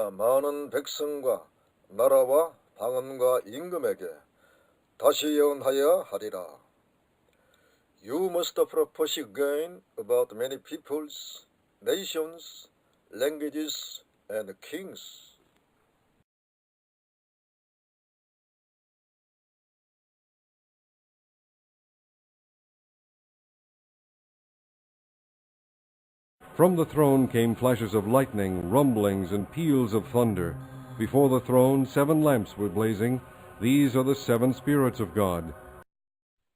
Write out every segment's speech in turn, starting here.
내가 많은 백성과 나라와 방언과 임금에게 다시 예언하여 하리라. You must propose again about many peoples, nations, languages, and kings. From the throne came flashes of lightning, rumblings, and peals of thunder. Before the throne 7 lamps were blazing. These are the 7 spirits of God.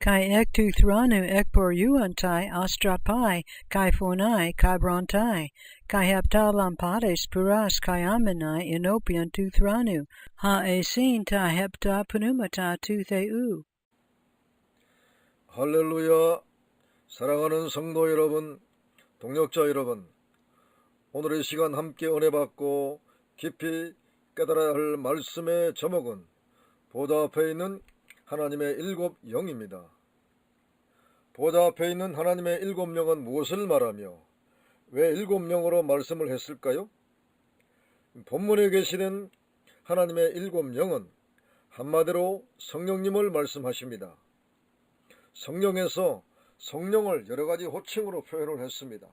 Kai ek tu thranu ek por yuantai astrapai, kai phonai, kai brontai, kai hepta lampades puras kai amenai inopian tu thranu, ha esin ta hepta pneumata tu theu. 할렐루야. 사랑하는 성도 여러분, 동역자 여러분, 오늘의 시간 함께 은혜 받고 깊이 깨달아야 할 말씀의 제목은 보좌 앞에 있는 하나님의 7 영입니다. 보좌 앞에 있는 하나님의 7 영은 무엇을 말하며 왜 7 영으로 말씀을 했을까요? 본문에 계시는 하나님의 7 영은 한마디로 성령님을 말씀하십니다. 성령에서 성령을 여러가지 호칭으로 표현을 했습니다.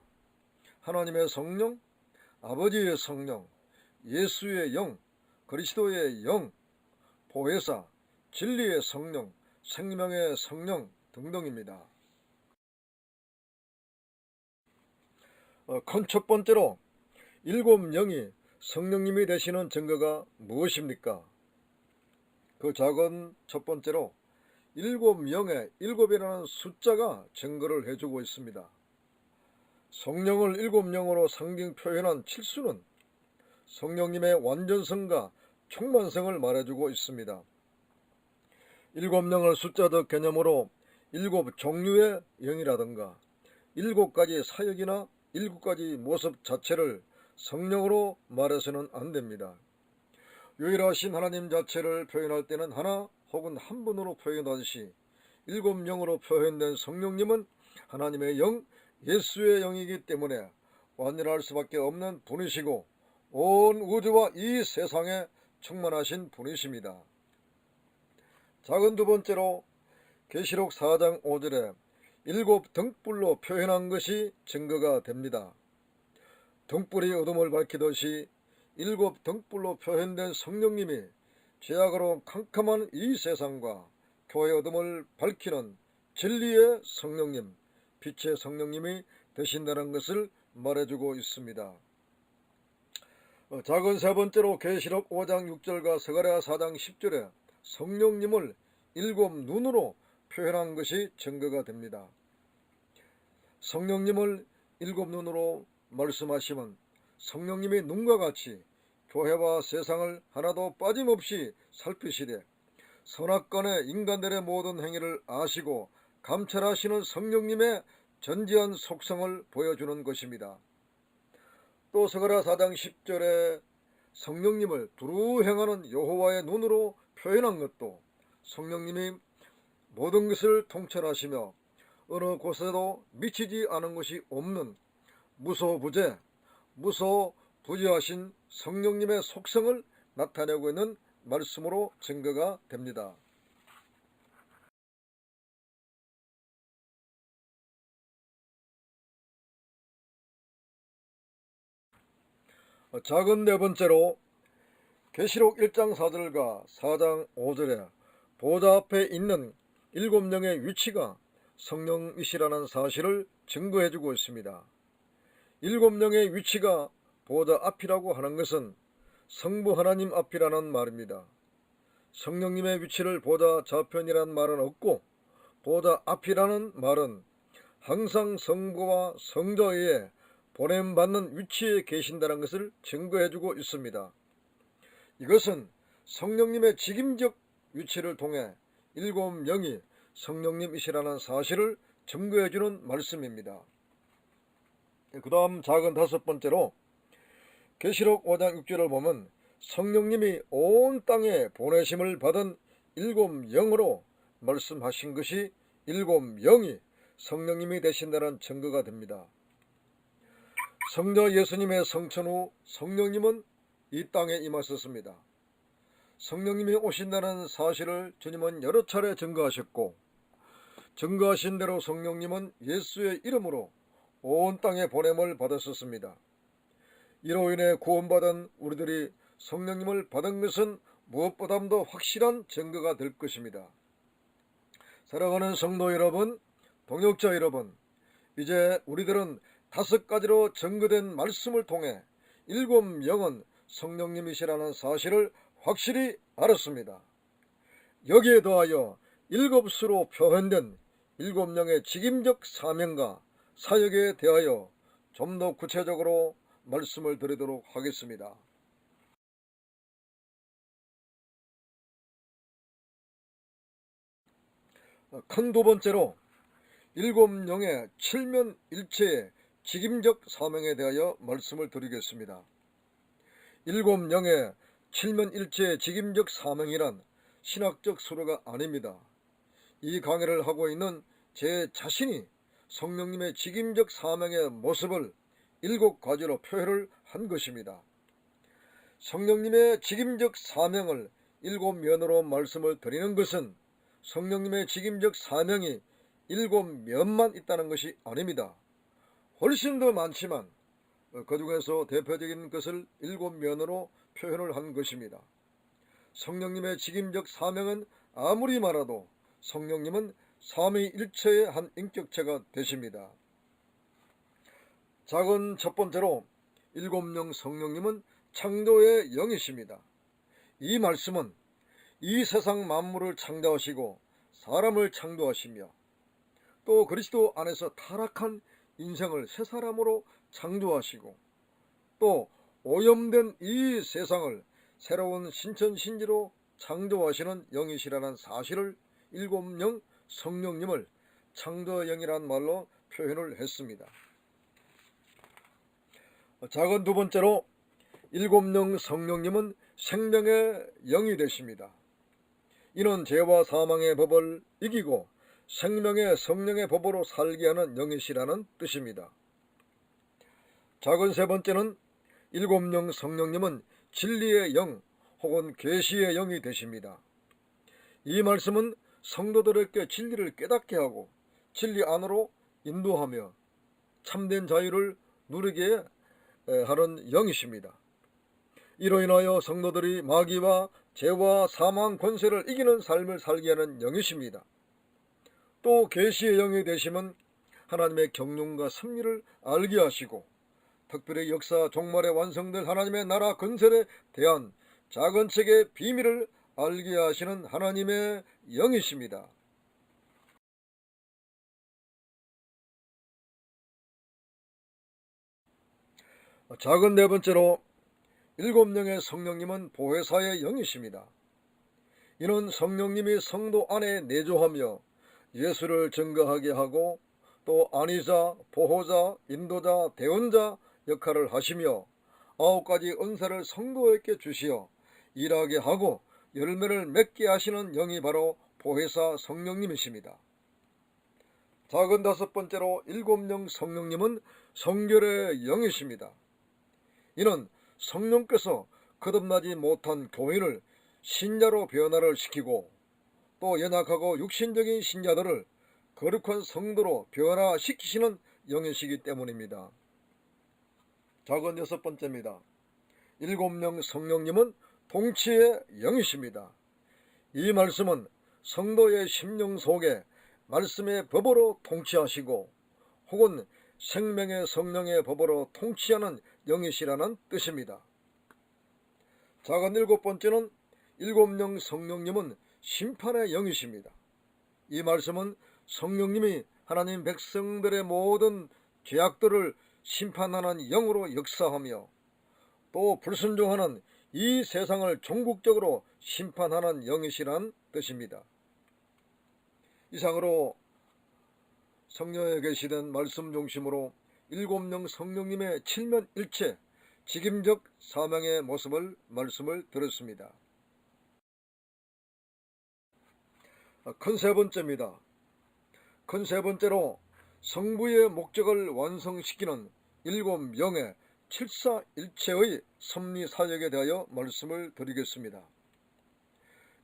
하나님의 성령, 아버지의 성령, 예수의 영, 그리스도의 영, 보혜사, 진리의 성령, 생명의 성령 등등입니다. 큰 첫 번째로 7 영이 성령님이 되시는 증거가 무엇입니까? 그 작은 첫 번째로 7 영의 7이라는 숫자가 증거를 해주고 있습니다. 성령을 7 영으로 상징 표현한 칠수는 성령님의 완전성과 충만성을 말해주고 있습니다. 7 영을 숫자적 개념으로 7 종류의 영이라든가 7가지 사역이나 7가지 모습 자체를 성령으로 말해서는 안 됩니다. 유일하신 하나님 자체를 표현할 때는 하나 혹은 한 분으로 표현하듯이 7 영으로 표현된 성령님은 하나님의 영, 예수의 영이기 때문에 완전할 수밖에 없는 분이시고 온 우주와 이 세상에 충만하신 분이십니다. 작은 두 번째로 계시록 4장 5절에 7 등불로 표현한 것이 증거가 됩니다. 등불이 어둠을 밝히듯이 7 등불로 표현된 성령님이 죄악으로 캄캄한 이 세상과 교회 어둠을 밝히는 진리의 성령님, 빛의 성령님이 되신다는 것을 말해주고 있습니다. 작은 세 번째로 계시록 5장 6절과 스가랴 4장 10절에 성령님을 7 눈으로 표현한 것이 증거가 됩니다. 성령님을 7 눈으로 말씀하시면 성령님이 눈과 같이 교회와 세상을 하나도 빠짐없이 살피시되 선악간의 인간들의 모든 행위를 아시고 감찰하시는 성령님의 전지한 속성을 보여주는 것입니다. 또 스가랴 4장 10절에 성령님을 두루 행하는 여호와의 눈으로 표현한 것도 성령님이 모든 것을 통찰하시며 어느 곳에도 미치지 않은 것이 없는 무소부재하신 성령님의 속성을 나타내고 있는 말씀으로 증거가 됩니다. 작은 네 번째로 계시록 1장 4절과 4장 5절에 보좌 앞에 있는 7 영의 위치가 성령이시라는 사실을 증거해주고 있습니다. 7 영의 위치가 보좌 앞이라고 하는 것은 성부 하나님 앞이라는 말입니다. 성령님의 위치를 보좌 좌편이라는 말은 없고 보좌 앞이라는 말은 항상 성부와 성자에 의해 보냄받는 위치에 계신다는 것을 증거해주고 있습니다. 이것은 성령님의 직임적 위치를 통해 7 영이 성령님이시라는 사실을 증거해주는 말씀입니다. 그 다음 작은 5번째로 계시록 5장 6절을 보면 성령님이 온 땅에 보내심을 받은 7 영으로 말씀하신 것이 7 영이 성령님이 되신다는 증거가 됩니다. 성자 예수님의 성천 후 성령님은 이 땅에 임하셨습니다. 성령님이 오신다는 사실을 주님은 여러 차례 증거하셨고, 증거하신 대로 성령님은 예수의 이름으로 온 땅에 보냄을 받았었습니다. 이로 인해 구원받은 우리들이 성령님을 받은 것은 무엇보다도 확실한 증거가 될 것입니다. 사랑하는 성도 여러분, 동역자 여러분, 이제 우리들은 5가지로 증거된 말씀을 통해 7영은 성령님이시라는 사실을 확실히 알았습니다. 여기에 더하여 7수로 표현된 7영의 직임적 사명과 사역에 대하여 좀 더 구체적으로 말씀을 드리도록 하겠습니다. 큰 두 번째로 7영의 칠면일체의 직임적 사명에 대하여 말씀을 드리겠습니다. 7영의 칠면일체의 직임적 사명이란 신학적 수로가 아닙니다. 이 강의를 하고 있는 제 자신이 성령님의 직임적 사명의 모습을 7가지로 표현을 한 것입니다. 성령님의 직임적 사명을 7면으로 말씀을 드리는 것은 성령님의 직임적 사명이 7면만 있다는 것이 아닙니다. 훨씬 더 많지만 그 중에서 대표적인 것을 7면으로 표현을 한 것입니다. 성령님의 직임적 사명은 아무리 많아도 성령님은 삼위일체의 한 인격체가 되십니다. 작은 첫 번째로 7영 성령님은 창조의 영이십니다. 이 말씀은 이 세상 만물을 창조하시고 사람을 창조하시며 또 그리스도 안에서 타락한 인생을 새 사람으로 창조하시고 또 오염된 이 세상을 새로운 신천신지로 창조하시는 영이시라는 사실을 7영 성령님을 창조의 영이란 말로 표현을 했습니다. 작은 두 번째로 7영 성령님은 생명의 영이 되십니다. 이는 죄와 사망의 법을 이기고 생명의 성령의 법으로 살게 하는 영이시라는 뜻입니다. 작은 세 번째는 7영 성령님은 진리의 영 혹은 계시의 영이 되십니다. 이 말씀은 성도들에게 진리를 깨닫게 하고 진리 안으로 인도하며 참된 자유를 누리게 하는 영이십니다. 이로 인하여 성도들이 마귀와 죄와 사망 권세를 이기는 삶을 살게 하는 영이십니다. 또 계시의 영이 되시면 하나님의 경륜과 섭리를 알게 하시고 특별히 역사 종말에 완성될 하나님의 나라 건설에 대한 작은 책의 비밀을 알게 하시는 하나님의 영이십니다. 작은 네 번째로 7영의 성령님은 보혜사의 영이십니다. 이는 성령님이 성도 안에 내조하며 예수를 증거하게 하고 또 안위자, 보호자, 인도자, 대언자 역할을 하시며 9가지 은사를 성도에게 주시어 일하게 하고 열매를 맺게 하시는 영이 바로 보혜사 성령님이십니다. 작은 5번째로 7영 성령님은 성결의 영이십니다. 이는 성령께서 거듭나지 못한 교인을 신자로 변화를 시키고 또 연약하고 육신적인 신자들을 거룩한 성도로 변화시키시는 영이시기 때문입니다. 작은 6번째입니다. 7영 성령님은 통치의 영이십니다. 이 말씀은 성도의 심령 속에 말씀의 법으로 통치하시고 혹은 생명의 성령의 법으로 통치하는 영이시라는 뜻입니다. 작은 7번째는 7영 성령님은 심판의 영이십니다. 이 말씀은 성령님이 하나님 백성들의 모든 죄악들을 심판하는 영으로 역사하며 또 불순종하는 이 세상을 종국적으로 심판하는 영이시란 뜻입니다. 이상으로 성령에 계시된 말씀 중심으로 7영 성령님의 칠면일체 직임적 사명의 모습을 말씀을 드렸습니다. 큰 세 번째입니다. 큰 세 번째로 성부의 목적을 완성시키는 7영의 칠사일체의 섭리사역에 대하여 말씀을 드리겠습니다.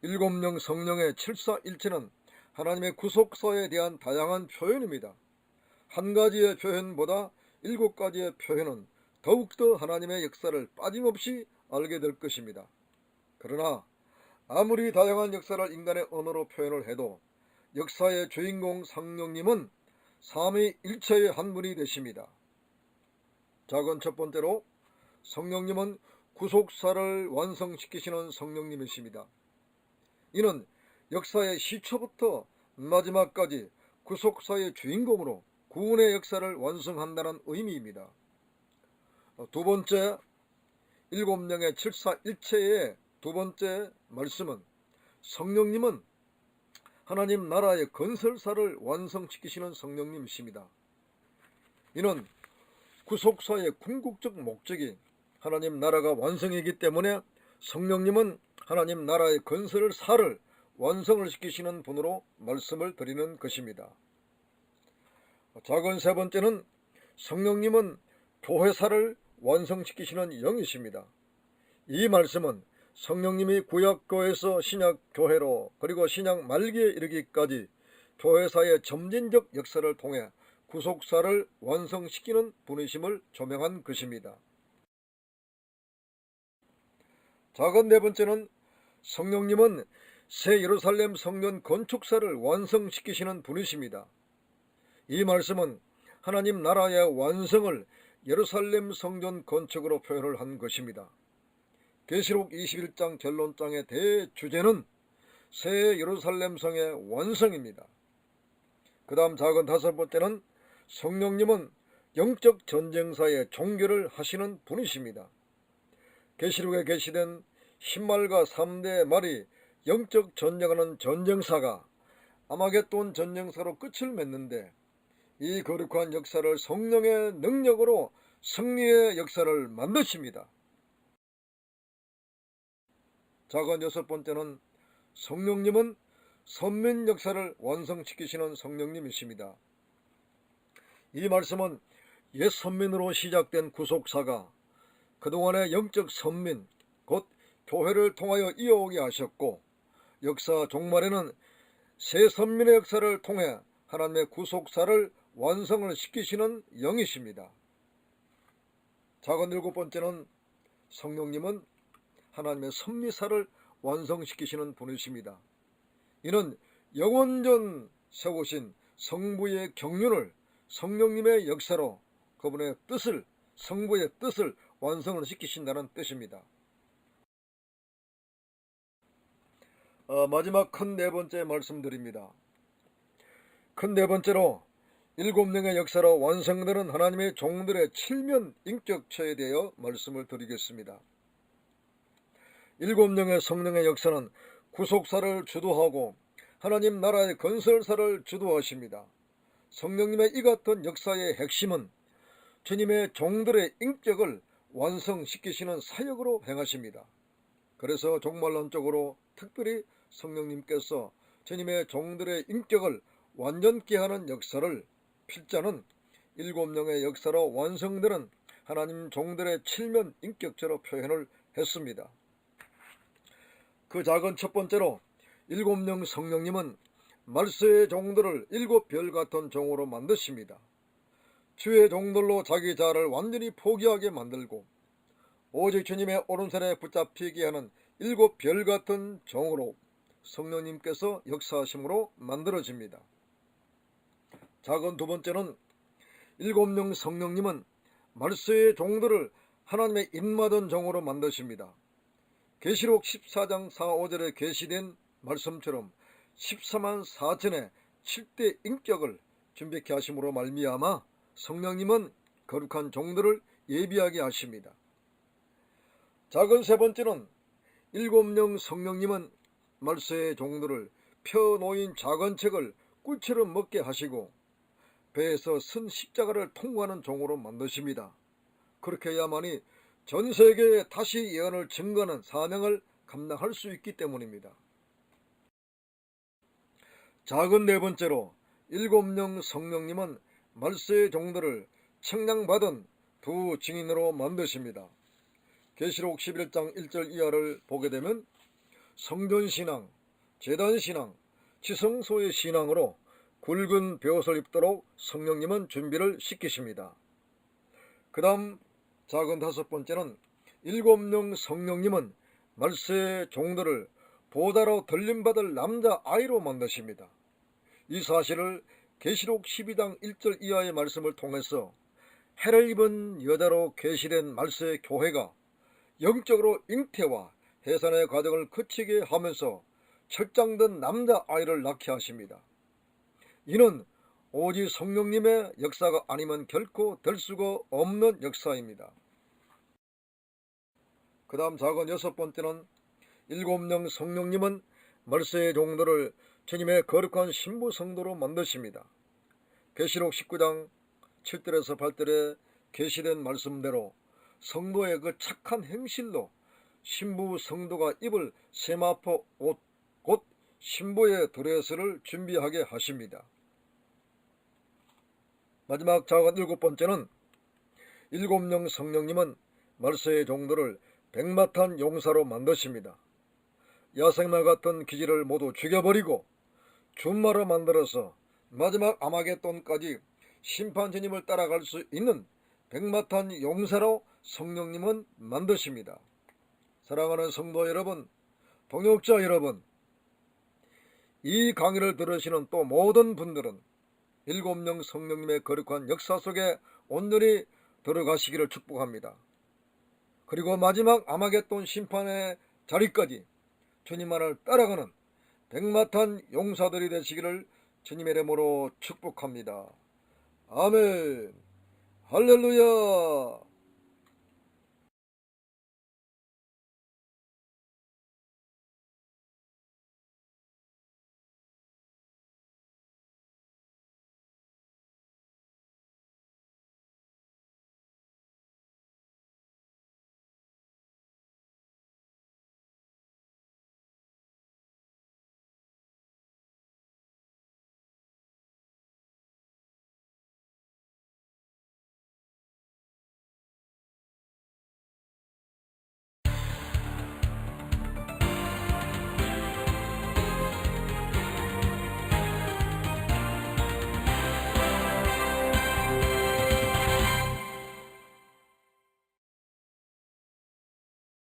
일곱령 성령의 칠사일체는 하나님의 구속사에 대한 다양한 표현입니다. 한 가지의 표현보다 7가지의 표현은 더욱더 하나님의 역사를 빠짐없이 알게 될 것입니다. 그러나 아무리 다양한 역사를 인간의 언어로 표현을 해도 역사의 주인공 성령님은 삼위일체의 한 분이 되십니다. 작은 첫 번째로 성령님은 구속사를 완성시키시는 성령님이십니다. 이는 역사의 시초부터 마지막까지 구속사의 주인공으로 구원의 역사를 완성한다는 의미입니다. 두 번째, 일곱령의 칠사일체의 두 번째 말씀은 성령님은 하나님 나라의 건설사를 완성시키시는 성령님이십니다. 이는 구속사의 궁극적 목적이 하나님 나라가 완성이기 때문에 성령님은 하나님 나라의 건설사를 완성을 시키시는 분으로 말씀을 드리는 것입니다. 작은 세 번째는 성령님은 교회사를 완성시키시는 영이십니다. 이 말씀은 성령님이 구약교회에서 신약교회로 그리고 신약 말기에 이르기까지 교회사의 점진적 역사를 통해 구속사를 완성시키는 분이심을 조명한 것입니다. 작은 네 번째는 성령님은 새 예루살렘 성전 건축사를 완성시키시는 분이십니다. 이 말씀은 하나님 나라의 완성을 예루살렘 성전 건축으로 표현을 한 것입니다. 계시록 21장 결론장의 대주제는 새 예루살렘 성의 완성입니다. 그 다음 작은 다섯 번째는 성령님은 영적 전쟁사의 종결을 하시는 분이십니다. 계시록에 계시된 신말과 3대 말이 영적 전쟁하는 전쟁사가 아마겟돈 전쟁사로 끝을 맺는데 이 거룩한 역사를 성령의 능력으로 승리의 역사를 만드십니다. 작은 여섯 번째는 성령님은 선민 역사를 완성시키시는 성령님이십니다. 이 말씀은 옛 선민으로 시작된 구속사가 그동안의 영적 선민, 곧 교회를 통하여 이어오게 하셨고 역사 종말에는 새 선민의 역사를 통해 하나님의 구속사를 완성을 시키시는 영이십니다. 작은 일곱 번째는 성령님은 하나님의 섭리사를 완성시키시는 분이십니다. 이는 영원전 세우신 성부의 경륜을 성령님의 역사로 그분의 뜻을, 성부의 뜻을 완성을 시키신다는 뜻입니다. 마지막 큰 네 번째 말씀드립니다. 큰 네 번째로 일곱령의 역사로 완성되는 하나님의 종들의 칠면 인격체에 대하여 말씀을 드리겠습니다. 일곱령의 성령의 역사는 구속사를 주도하고 하나님 나라의 건설사를 주도하십니다. 성령님의 이 같은 역사의 핵심은 주님의 종들의 인격을 완성시키시는 사역으로 행하십니다. 그래서 종말론적으로 특별히 성령님께서 주님의 종들의 인격을 완전케 하는 역사를 필자는 일곱령의 역사로 완성되는 하나님 종들의 칠면 인격체로 표현을 했습니다. 그 작은 첫 번째로 일곱령 성령님은 말세의 종들을 일곱 별 같은 종으로 만드십니다. 주의 종들로 자기 자아를 완전히 포기하게 만들고 오직 주님의 오른손에 붙잡히게 하는 일곱 별 같은 종으로 성령님께서 역사하심으로 만들어집니다. 작은 두 번째는 일곱령 성령님은 말세의 종들을 하나님의 입맞은 종으로 만드십니다. 계시록 14장 4, 5절에 계시된 말씀처럼 14만 4천의 7대 인격을 준비케 하심으로 말미암아 성령님은 거룩한 종들을 예비하게 하십니다. 작은 세 번째는 일곱령 성령님은 말세의 종들을 펴놓인 작은 책을 꿀처럼 먹게 하시고 배에서 쓴 십자가를 통과하는 종으로 만드십니다. 그렇게 해야만이 전 세계에 다시 예언을 증거하는 사명을 감당할 수 있기 때문입니다. 작은 네 번째로 일곱령 성령님은 말세의 종들을 청량받은 두 증인으로 만드십니다. 계시록 11장 1절 이하를 보게 되면 성전신앙, 제단신앙, 지성소의 신앙으로 굵은 벼옷을 입도록 성령님은 준비를 시키십니다. 그 다음 작은 다섯 번째는 일곱령 성령님은 말세의 종들을 보다로 들림받을 남자아이로 만드십니다. 이 사실을 계시록 12장 1절 이하의 말씀을 통해서 해를 입은 여자로 계시된 말세의 교회가 영적으로 잉태와 해산의 과정을 거치게 하면서 철장된 남자아이를 낳게 하십니다. 이는 오직 성령님의 역사가 아니면 결코 될 수가 없는 역사입니다. 그 다음 작은 여섯 번째는 일곱령 성령님은 말세의 종들을 주님의 거룩한 신부 성도로 만드십니다. 계시록 19장 7절에서 8절에 계시된 말씀대로 성도의 그 착한 행실로 신부 성도가 입을 세마포 옷, 곧 신부의 드레스를 준비하게 하십니다. 마지막 작은 일곱 번째는 일곱령 성령님은 말세의 종들을 백마탄 용사로 만드십니다. 야생마 같은 기질을 모두 죽여버리고 준마로 만들어서 마지막 아마겟돈까지 심판주님을 따라갈 수 있는 백마탄 용사로 성령님은 만드십니다. 사랑하는 성도 여러분, 동역자 여러분, 이 강의를 들으시는 또 모든 분들은 일곱령 성령님의 거룩한 역사 속에 온전히 들어가시기를 축복합니다. 그리고 마지막 아마겟돈 심판의 자리까지 주님만을 따라가는 백마탄 용사들이 되시기를 주님의 이름으로 축복합니다. 아멘. 할렐루야.